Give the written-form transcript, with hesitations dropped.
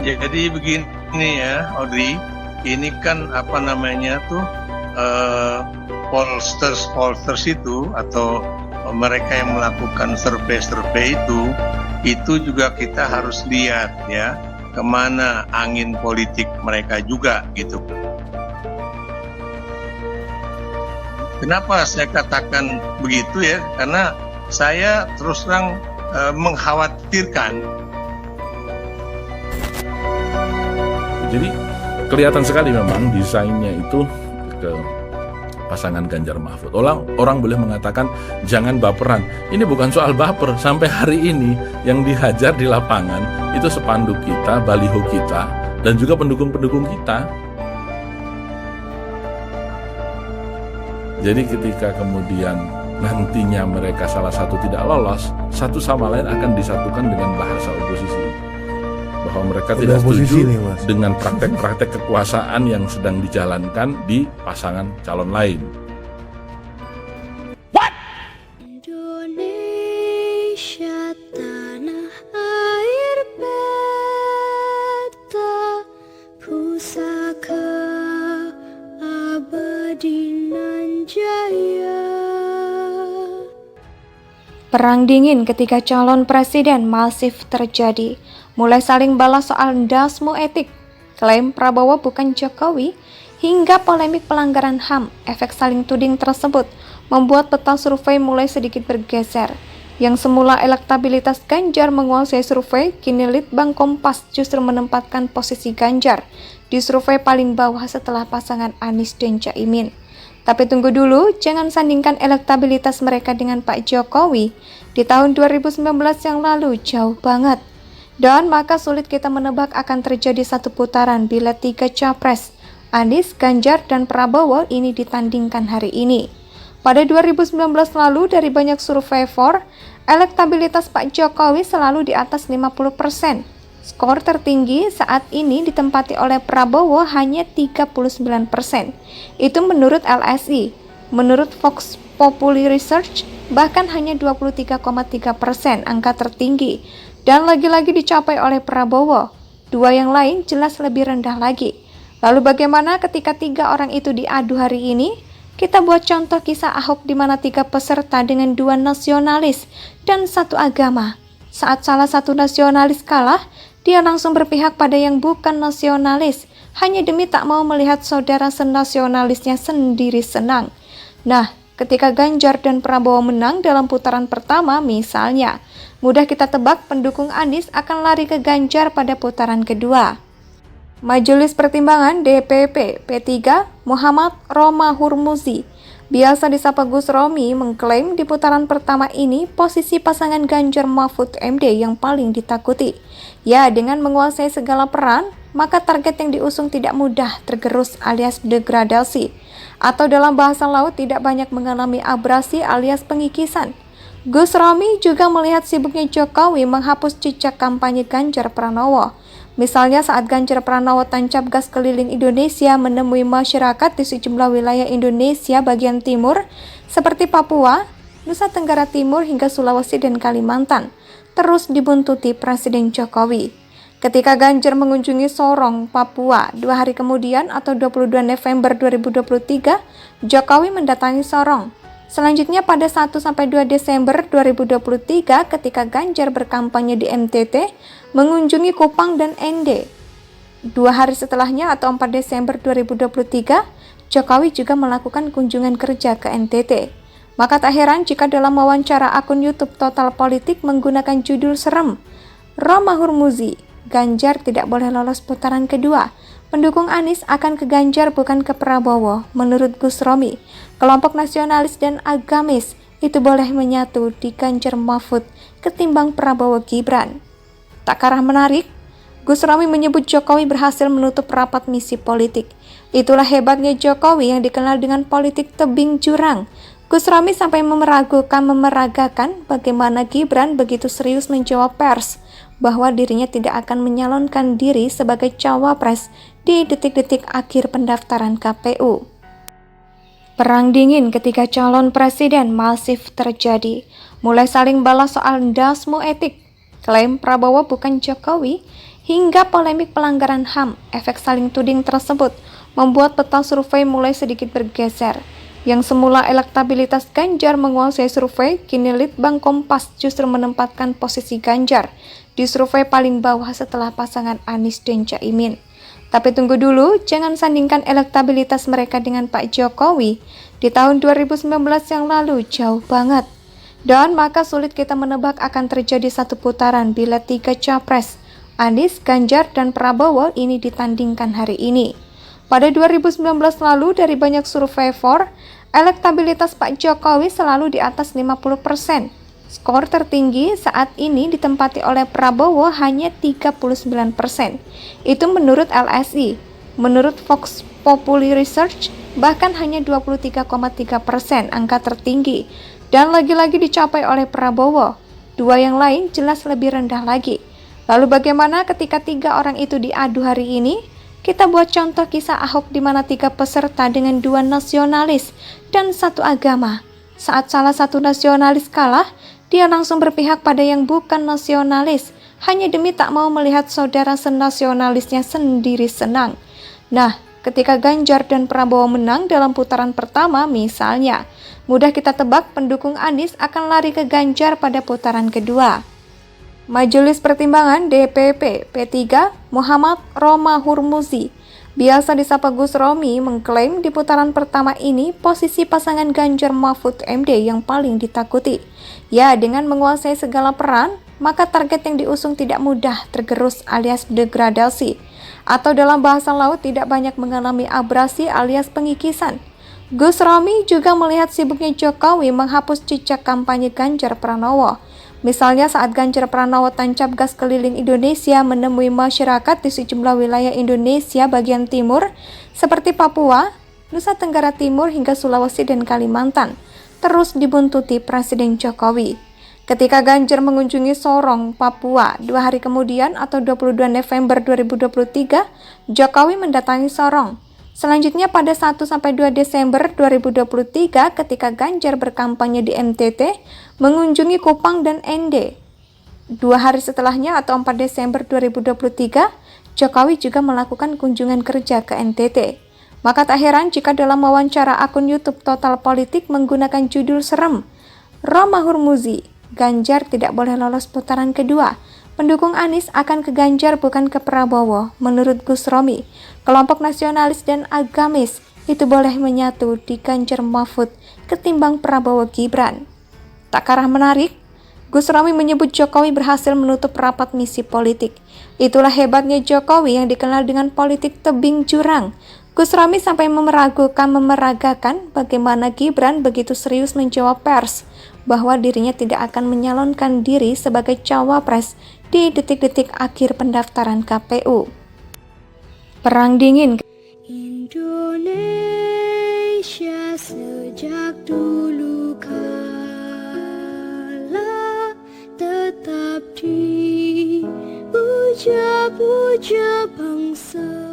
Jadi begini ya, Audrey, ini kan apa namanya tuh pollsters itu atau mereka yang melakukan survei itu juga kita harus lihat ya kemana angin politik mereka juga gitu. Kenapa saya katakan begitu ya? Karena saya terus terang mengkhawatirkan. Jadi kelihatan sekali memang desainnya itu ke pasangan Ganjar Mahfud. Orang boleh mengatakan jangan baperan. Ini bukan soal baper. Sampai hari ini yang dihajar di lapangan itu spanduk kita, baliho kita, dan juga pendukung-pendukung kita. Jadi ketika kemudian nantinya mereka salah satu tidak lolos, satu sama lain akan disatukan dengan bahasa oposisi. Bahwa mereka tidak setuju dengan praktek-praktek kekuasaan yang sedang dijalankan di pasangan calon lain. What? Indonesia tanah air beta pusaka abadi nan jaya. Perang dingin ketika calon presiden masif terjadi. Mulai saling balas soal ndasmu etik, klaim Prabowo bukan Jokowi, hingga polemik pelanggaran HAM. Efek saling tuding tersebut membuat peta survei mulai sedikit bergeser. Yang semula elektabilitas Ganjar menguasai survei, kini Litbang Kompas justru menempatkan posisi Ganjar di survei paling bawah setelah pasangan Anies dan Caimin. Tapi tunggu dulu, jangan sandingkan elektabilitas mereka dengan Pak Jokowi di tahun 2019 yang lalu, jauh banget. Dan maka sulit kita menebak akan terjadi satu putaran bila 3 capres, Anies, Ganjar, dan Prabowo ini ditandingkan hari ini. Pada 2019 lalu dari banyak survivor, elektabilitas Pak Jokowi selalu di atas 50%. Skor tertinggi saat ini ditempati oleh Prabowo hanya 39%. Itu menurut LSI. Menurut Vox Populi Research, bahkan hanya 23,3% angka tertinggi. Dan lagi-lagi dicapai oleh Prabowo. 2 yang lain jelas lebih rendah lagi. Lalu bagaimana ketika 3 orang itu diadu hari ini? Kita buat contoh kisah Ahok di mana 3 peserta dengan 2 nasionalis dan 1 agama. Saat salah satu nasionalis kalah, dia langsung berpihak pada yang bukan nasionalis, hanya demi tak mau melihat saudara senasionalisnya sendiri senang. Nah, ketika Ganjar dan Prabowo menang dalam putaran pertama misalnya, mudah kita tebak pendukung Anies akan lari ke Ganjar pada putaran kedua. Majelis Pertimbangan DPP P3 Muhammad Roma Hurmuzi, biasa disapa Gus Romi, mengklaim di putaran pertama ini posisi pasangan Ganjar Mahfud MD yang paling ditakuti. Ya, dengan menguasai segala peran, maka target yang diusung tidak mudah tergerus alias degradasi, atau dalam bahasa laut tidak banyak mengalami abrasi alias pengikisan. Gus Romi juga melihat sibuknya Jokowi menghapus jejak kampanye Ganjar Pranowo. Misalnya saat Ganjar Pranowo tancap gas keliling Indonesia menemui masyarakat di sejumlah wilayah Indonesia bagian timur seperti Papua, Nusa Tenggara Timur hingga Sulawesi dan Kalimantan, terus dibuntuti Presiden Jokowi. Ketika Ganjar mengunjungi Sorong, Papua, 2 hari kemudian atau 22 November 2023, Jokowi mendatangi Sorong. Selanjutnya pada 1-2 Desember 2023 ketika Ganjar berkampanye di NTT, mengunjungi Kupang dan Ende. 2 hari setelahnya atau 4 Desember 2023, Jokowi juga melakukan kunjungan kerja ke NTT. Maka tak heran jika dalam wawancara akun YouTube Total Politik menggunakan judul serem, Roma Hurmuzi, Ganjar tidak boleh lolos putaran kedua. Pendukung Anies akan ke Ganjar bukan ke Prabowo. Menurut Gus Romi, kelompok nasionalis dan agamis itu boleh menyatu di Ganjar Mahfud ketimbang Prabowo Gibran. Tak kalah menarik, Gus Romi menyebut Jokowi berhasil menutup rapat misi politik. Itulah hebatnya Jokowi yang dikenal dengan politik tebing jurang. Gus Romi sampai memeragakan bagaimana Gibran begitu serius menjawab pers bahwa dirinya tidak akan menyalonkan diri sebagai cawapres di detik-detik akhir pendaftaran KPU. Perang dingin ketika calon presiden masif terjadi. Mulai saling balas soal ndasmu etik, klaim Prabowo bukan Jokowi, hingga polemik pelanggaran HAM. Efek saling tuding tersebut membuat peta survei mulai sedikit bergeser. Yang semula elektabilitas Ganjar menguasai survei, kini Litbang Kompas justru menempatkan posisi Ganjar di survei paling bawah setelah pasangan Anies dan Caimin. Tapi tunggu dulu, jangan sandingkan elektabilitas mereka dengan Pak Jokowi di tahun 2019 yang lalu, jauh banget. Dan maka sulit kita menebak akan terjadi satu putaran bila 3 capres, Anies, Ganjar, dan Prabowo ini ditandingkan hari ini. Pada 2019 lalu, dari banyak survivor, elektabilitas Pak Jokowi selalu di atas 50%. Skor tertinggi saat ini ditempati oleh Prabowo hanya 39%. Itu menurut LSI. Menurut Vox Populi Research, bahkan hanya 23,3%, angka tertinggi. Dan lagi-lagi dicapai oleh Prabowo. Dua yang lain jelas lebih rendah lagi. Lalu bagaimana ketika 3 orang itu diadu hari ini? Kita buat contoh kisah Ahok di mana 3 peserta dengan 2 nasionalis dan 1 agama. Saat salah satu nasionalis kalah, dia langsung berpihak pada yang bukan nasionalis, hanya demi tak mau melihat saudara senasionalisnya sendiri senang. Nah, ketika Ganjar dan Prabowo menang dalam putaran pertama misalnya, mudah kita tebak pendukung Anies akan lari ke Ganjar pada putaran kedua. Majelis Pertimbangan DPP P3 Muhammad Romahur Muzi, biasa disapa Gus Romi, mengklaim di putaran pertama ini posisi pasangan Ganjar Mahfud MD yang paling ditakuti. Ya, dengan menguasai segala peran, maka target yang diusung tidak mudah tergerus alias degradasi, atau dalam bahasa laut tidak banyak mengalami abrasi alias pengikisan. Gus Romi juga melihat sibuknya Jokowi menghapus jejak kampanye Ganjar Pranowo. Misalnya saat Ganjar Pranowo tancap gas keliling Indonesia menemui masyarakat di sejumlah wilayah Indonesia bagian timur seperti Papua, Nusa Tenggara Timur hingga Sulawesi dan Kalimantan, terus dibuntuti Presiden Jokowi. Ketika Ganjar mengunjungi Sorong, Papua, 2 hari kemudian atau 22 November 2023, Jokowi mendatangi Sorong. Selanjutnya pada 1-2 Desember 2023 ketika Ganjar berkampanye di NTT, mengunjungi Kupang dan Ende. 2 hari setelahnya atau 4 Desember 2023, Jokowi juga melakukan kunjungan kerja ke NTT. Maka tak heran jika dalam wawancara akun YouTube Total Politik menggunakan judul serem, Romahur Muzi, Ganjar tidak boleh lolos putaran kedua. Pendukung Anies akan ke Ganjar bukan ke Prabowo. Menurut Gus Romi, kelompok nasionalis dan agamis itu boleh menyatu di Ganjar Mahfud ketimbang Prabowo Gibran. Tak kalah menarik, Gus Romi menyebut Jokowi berhasil menutup rapat misi politik. Itulah hebatnya Jokowi yang dikenal dengan politik tebing jurang. Gus Romi sampai memeragakan bagaimana Gibran begitu serius menjawab pers bahwa dirinya tidak akan menyalonkan diri sebagai cawapres di detik-detik akhir pendaftaran KPU. Perang dingin. Indonesia sejak dulu kala tetap dipuja-puja bangsa.